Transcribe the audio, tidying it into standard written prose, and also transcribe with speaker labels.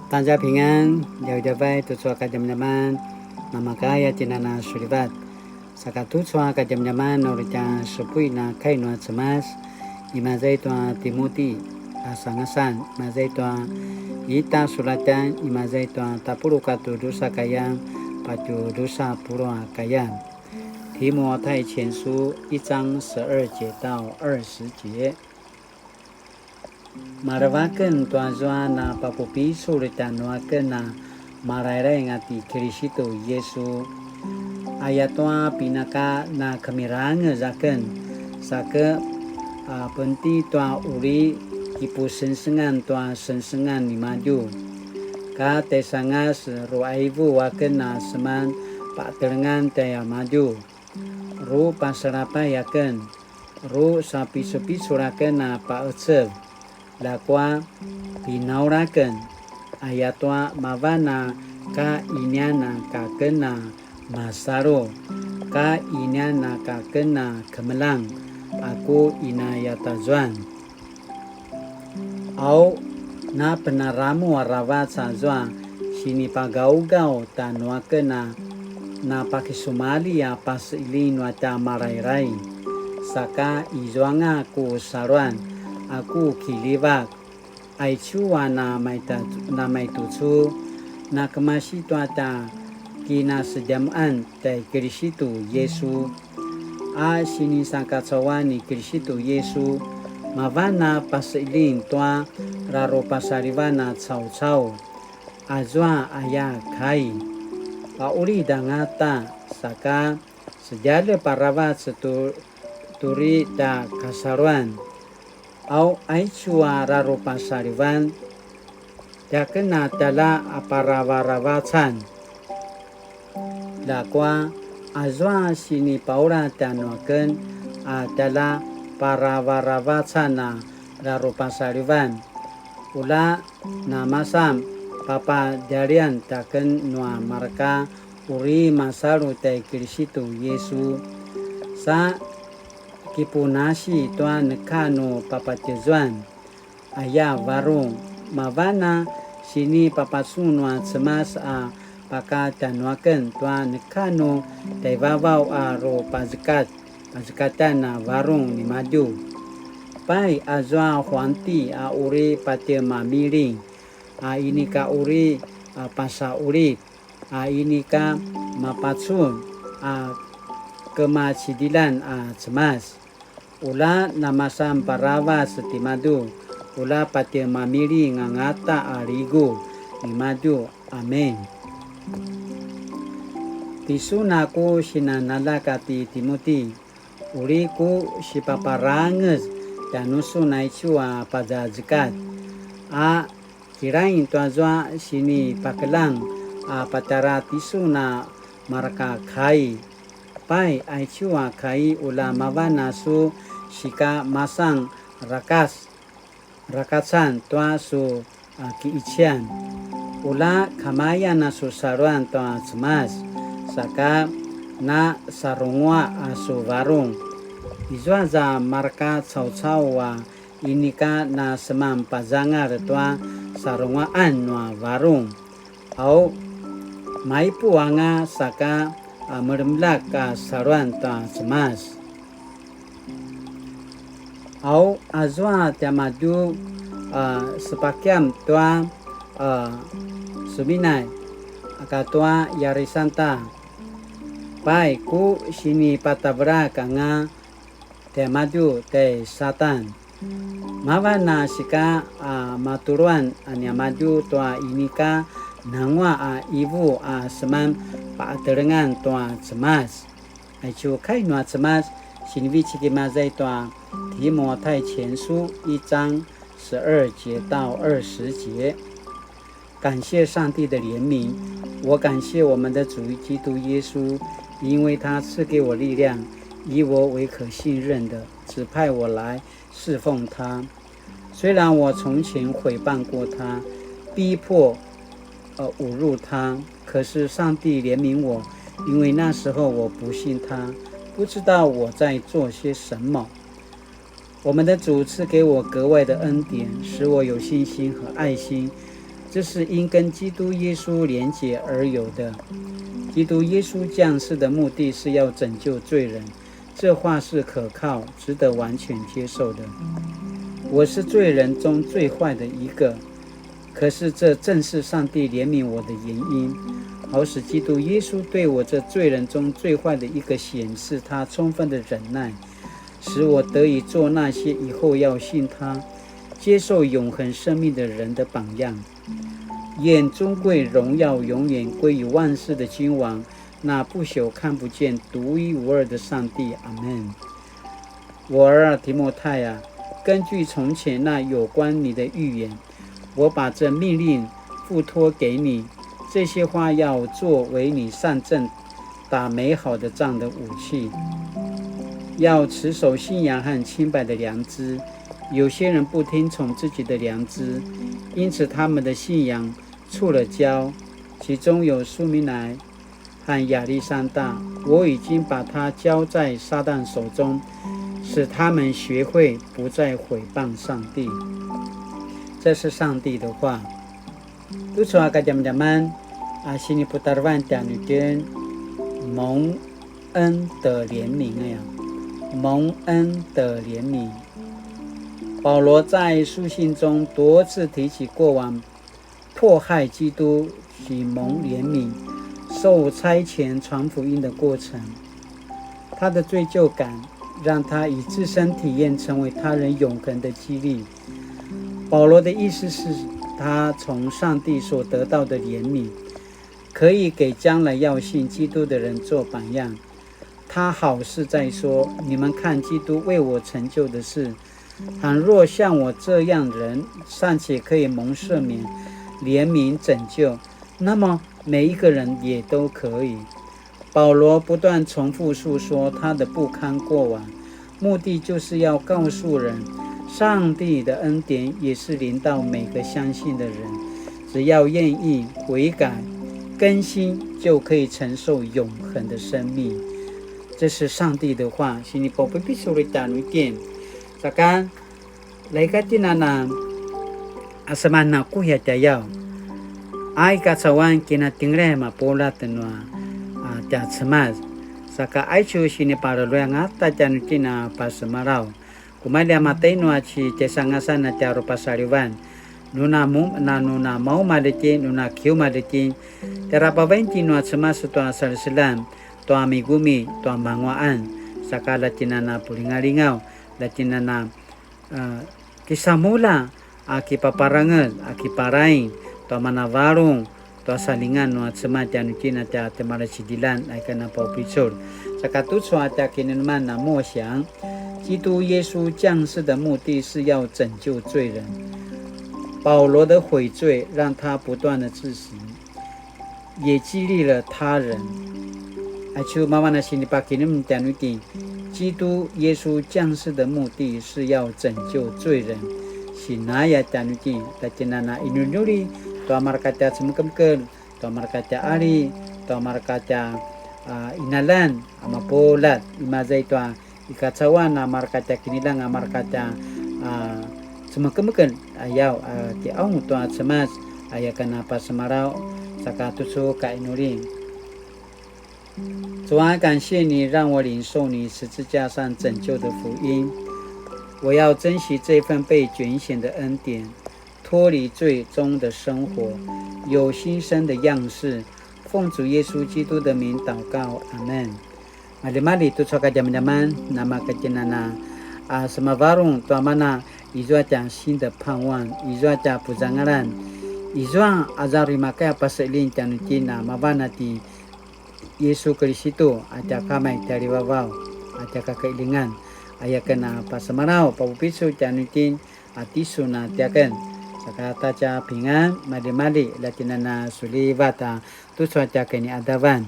Speaker 1: 大家平安，了解拜读书ka jam-jaman, nama kaya cinana sulibat. Saka tutsua ka jam-jaman orica sepui na kainua cemas, imazai tua Timoti asangasan, imazai tua ita sulatan, imazai tua tapuru katu dosa kaya, pacu dosa purua kaya. 提摩太前书1章12节到20节。Marawakan tuan-tuan na papupiso ritanuakan na marairay ngati Krisito Yesu. Ayatwa pinaka na kamiranga zaken saka penti tua uri ipu sensengan tua sensengan ni maju. Ka tesangas ruaivu waken na seman pak telengan taya maju. Ru pasarapa yaken ru sapi-sapi suraken na pak ecep. Lakwa pinauraken ayatwa mavana ka inyana ka kena masaro ka inyana ka kena kemelang aku inayatazuan au na penaramu warawat sazwa sini pagau-gau tanwa kena na pakisumali ya pasilin wata marairai saka izwanga ku saruan aku kilibak aichua na maitutu na kemasi tuata kina sejaman tai Krisito Yesu a sini sangkatsawani Krisito Yesu mavana pasilin tua raro pasarivana tsau-tsau azwa aya kai pauli dangata saka sejale paravat seturi da kasaruan au aichua raro pasarivan yakena tala aparavaravatan lakwa azwa sini paura tanuaken adalah paravaravatan raro pasarivan ula namasam papa jarian taken nua marka uri masaru tai Krisito Yesu sa kipunasi tua nekano papatezuan aya varung mavana sini papasunua cemas a pakatanuaken tua nekano taivavau a ro pazekatan na varung ni maju pai azwa huanti a uri pate mamiring a ini ka uri pasa urip a ini ka mapatsun a kemasidilan a cemas ula namasam parawa setimadu ula pati mamiri ngangata arigu nimadu amen. Tisunaku sinanalakati Timoti uriku sipaparanges danusu naichua pada zekat a kirain tuazwa sini pakelang a patara tisuna maraka kai pai aichua kai ula mavana su shika masang rakasan tua su kiichian ula kamaya na su saruan tua cemas saka na sarungwa su varung izwa za marka tsau-tsau wa inika na semam pazangar tua sarungwaan nua varung au maipu wanga saka meremlak ka saruan ta cemas au azwa tamadu sepakiam tua subinai akatua yarisanta pai ku sini patabra kanga tamadu te satan mavana sika maturuan anyamadu tua inika nangwa ibu seman paterengan tua cemas aichu kainua cemas sinvi chikimazai tua 提摩太前书1章12节到20节。感谢上帝的怜悯，我感谢我们的主基督耶稣，因为他赐给我力量，以我为可信任的，指派我来侍奉他。虽然我从前毁谤过他，逼迫侮辱他，可是上帝怜悯我，因为那时候我不信他，不知道我在做些什么。我们的主赐给我格外的恩典，使我有信心和爱心，这是因跟基督耶稣连结而有的。基督耶稣降世的目的是要拯救罪人，这话是可靠，值得完全接受的。我是罪人中最坏的一个，可是这正是上帝怜悯我的原因，好使基督耶稣对我这罪人中最坏的一个显示他充分的忍耐，使我得以做那些以后要信他、接受永恒生命的人的榜样。愿尊贵荣耀永远归于万世的君王，那不朽看不见独一无二的上帝。阿们。我儿提摩太啊，根据从前那有关你的预言，我把这命令付托给你，这些话要作为你上阵打美好的仗的武器，要持守信仰和清白的良知。有些人不听从自己的良知，因此他们的信仰触了礁，其中有苏米乃和亚历山大，我已经把他交在撒旦手中，使他们学会不再毁谤上帝。这是上帝的话。tu soal zaman sini putarwan dan蒙恩的怜悯呀，蒙恩的怜悯。保罗在书信中多次提起过往迫害基督及蒙怜悯、受差遣传福音的过程。他的罪疚感让他以自身体验成为他人永恒的激励。保罗的意思是，他从上帝所得到的怜悯，可以给将来要信基督的人做榜样。他好似在说：你们看基督为我成就的事，倘若像我这样人尚且可以蒙赦免、怜悯、拯救，那么每一个人也都可以。保罗不断重复述说他的不堪过往，目的就是要告诉人，上帝的恩典也是临到每个相信的人，只要愿意悔改、更新，就可以承受永恒的生命。这是上帝的话。Sini po pipisulitan weekend. Sakan laikatinana asamana kuya tayaw. Ai kasawan kina tingre ma pola tenwa ta semas. Saka aichu sini para loyang ata janutina pasemarau. Kumalia matay no achi tesangasan na taro pasariwan. Nuna mau maliti, nuna kiu maliti. Terapawenti no atsemas to asal-selan. Toa migumi, toa mangwaan, saka latinana pulingalingaw, latinana kisamula, aki paparangal, aki paraing, toa manavarong, toa salingan no at sematyan kina ta temalasidilan ay kana paupisor. Saka tutso at kinaman na mo siyang, 基督耶稣降世的目的是要拯救罪人。保罗的悔罪让他不断的自省，也激励了他人。Acu mama na sini pakinim tanuti， 基督耶稣降世的目的是要拯救罪人。Sinaya tanuti tacinana inunuri to markata semkemkel to markata ari to markata inalan amapolat imazay to ikatsawan na markata kinilang markata semkemkel ayaw ti aung to semas ayakan apa semarau sakatusu ka inuri。主啊，感谢你让我领受你十字架上拯救的福音，我要珍惜这份被拣选的恩典，脱离罪中的生活，有新生的样式。奉主耶稣基督的名祷告，阿门。Mali-mali tu soka zaman-zaman nama kecinana semavarung tua mana izua cha 新的盼望izua cha puzangaran izua azari makai paselin chanutina mabanati Yesus Kristus aja kamay dari wawaw aja kakailingan ayakan na pasamanaw papupiso chanutin atiso na tiakan sakata cha pingan mali-mali latinana sulibata tu soka kani adaban